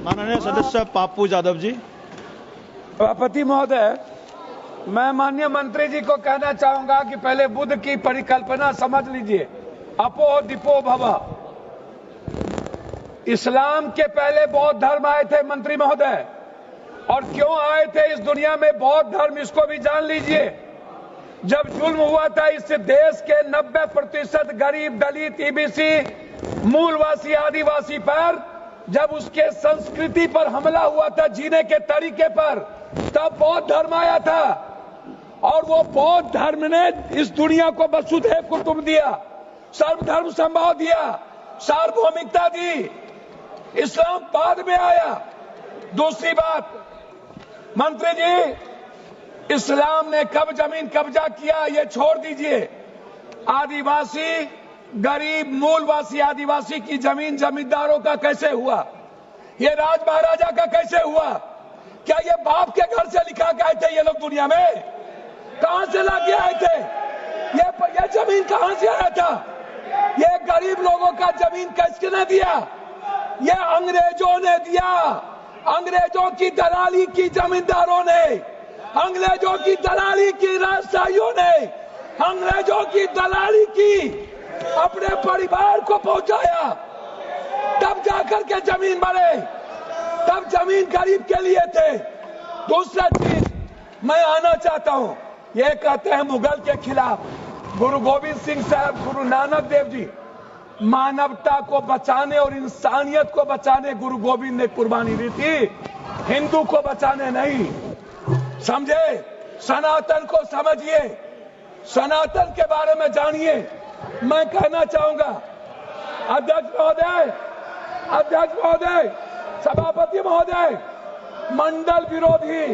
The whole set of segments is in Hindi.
माननीय सदस्य पाप्पू यादव जी। सभापति महोदय, मैं माननीय मंत्री जी को कहना चाहूंगा कि पहले बुद्ध की परिकल्पना समझ लीजिए, अपो दिपो भव। इस्लाम के पहले बौद्ध धर्म आए थे मंत्री महोदय, और क्यों आए थे इस दुनिया में बौद्ध धर्म, इसको भी जान लीजिए। जब जुल्म हुआ था इस देश के 90% गरीब, दलित, ईबीसी, मूलवासी, आदिवासी पर, जब उसके संस्कृति पर हमला हुआ था, जीने के तरीके पर, तब बौद्ध धर्म आया था। और वो बौद्ध धर्म ने इस दुनिया को वसुधैव कुटुंब दिया, सर्वधर्म समभाव दिया, सार्वभौमिकता दी। इस्लाम बाद में आया। दूसरी बात, मंत्री जी, इस्लाम ने कब जमीन कब्जा किया ये छोड़ दीजिए। आदिवासी, गरीब, मूलवासी आदिवासी की जमीन जमींदारों का कैसे हुआ? ये राज महाराजा का कैसे हुआ? क्या ये बाप के घर से लिखा के आए थे ये लोग दुनिया में? कहां से लाके आए थे? ये जमीन कहां से आया था? ये गरीब लोगों का जमीन किसने दिया? ये अंग्रेजों ने दिया। अंग्रेजों की दलाली की जमींदारों ने, अंग्रेजों की दलाली की राजशाहियों ने, अंग्रेजों की दलाली की अपने परिवार को पहुंचाया, तब जाकर के जमीन बने, तब जमीन गरीब के लिए थे। दूसरा चीज मैं आना चाहता हूं, ये कहते हैं मुगल के खिलाफ, गुरु गोविंद सिंह साहब, गुरु नानक देव जी, मानवता को बचाने और इंसानियत को बचाने गुरु गोविंद ने कुर्बानी दी थी, हिंदू को बचाने नहीं। समझे? सनातन को समझिए, सनातन के बारे में जानिए। मैं कहना चाहूंगा, अध्यक्ष महोदय, सभापति महोदय, मंडल विरोधी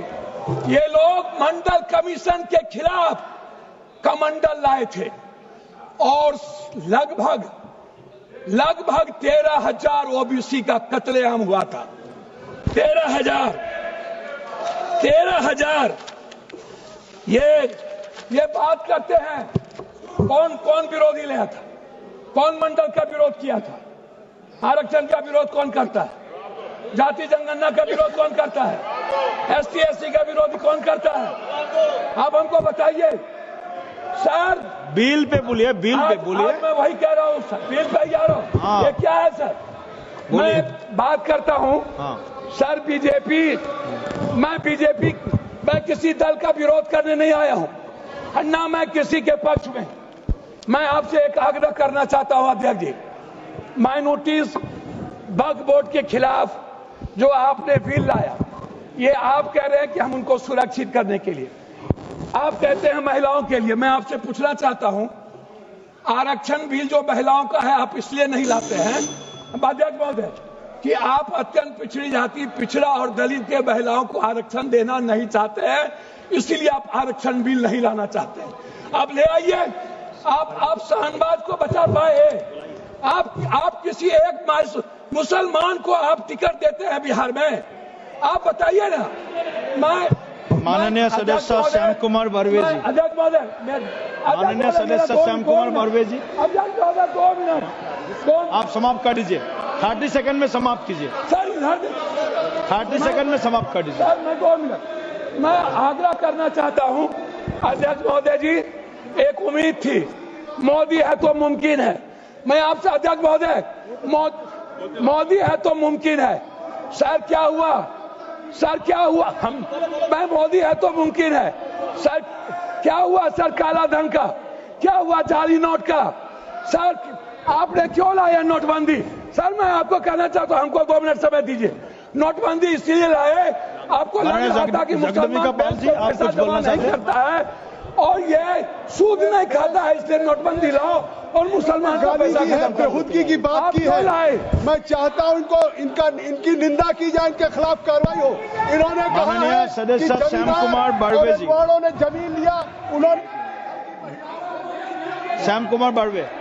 ये लोग मंडल कमीशन के खिलाफ कमंडल लाए थे, और लगभग 13,000 ओबीसी का कत्लेआम हुआ था। 13,000। ये बात करते हैं, कौन विरोधी लाया था? कौन मंडल का विरोध किया था? आरक्षण का विरोध कौन करता है? जाति जनगणना का विरोध कौन करता है? ST SC का विरोध कौन करता है? आप हमको बताइए सर। बिल पे बोलिए, बिल पे बोलिए। मैं वही कह रहा हूँ सर, बिल पे जा रहा हूँ। हाँ। ये क्या है सर? मैं बात करता हूँ। हाँ। सर मैं किसी दल का विरोध करने नहीं आया हूँ, ना मैं किसी के पक्ष में। मैं आपसे एक आग्रह करना चाहता हूँ अध्यक्ष जी, माइनॉरिटीज वक्फ बोर्ड के खिलाफ जो आपने बिल लाया, ये आप कह रहे हैं कि हम उनको सुरक्षित करने के लिए, आप कहते हैं महिलाओं के लिए। मैं आपसे पूछना चाहता हूं, आरक्षण बिल जो महिलाओं का है, आप इसलिए नहीं लाते हैं अध्यक्ष महोदय कि आप अत्यंत पिछड़ी जाति, पिछड़ा और दलित के महिलाओं को आरक्षण देना नहीं चाहते हैं, इसीलिए आप आरक्षण बिल नहीं लाना चाहते हैं। आप ले आइए। आप शाहनवाज को बचा पाए। आप किसी एक मुसलमान को आप टिकट देते हैं बिहार में? आप बताइए ना। माननीय सदस्य श्याम कुमार बर्वे जी। अध्यक्ष महोदय, माननीय सदस्य श्याम कुमार बर्वे जी, अध्यक्ष महोदय 2 मिनट आप समाप्त कर दीजिए। 30 सेकंड में समाप्त कीजिए सर। 30 सेकंड में समाप्त कर दीजिए सर। मैं 2 मिनट मैं आग्रह करना चाहता हूं अध्यक्ष महोदय जी, एक उम्मीद थी, मोदी है तो मुमकिन है। मैं आपसे अध्यक्ष महोदय, मोदी है तो मुमकिन है। सर क्या हुआ? मैं मोदी है तो मुमकिन है। सर क्या हुआ? सर काला धन का क्या हुआ? जाली नोट का? सर आपने क्यों लाया नोटबंदी? सर मैं आपको कहना चाहता हूं, हमको 2 मिनट समय दीजिए। नोटबंदी इसलिए लाए, आपको लग रहा था कि मुसलमान पैसा जमा नहीं करता है और ये सूद नहीं खाता है, इसलिए नोटबंदी लाओ और मुसलमान का पैसा खत्म करो। खुदकी की बात की है। मैं चाहता हूं इनकी निंदा की जाए, इनके खिलाफ कार्रवाई हो। इन्होंने कहा है सदस्य श्याम कुमार बर्वे जी, ने जमीन लिया, उन्होंने श्याम कुमार बर्वे।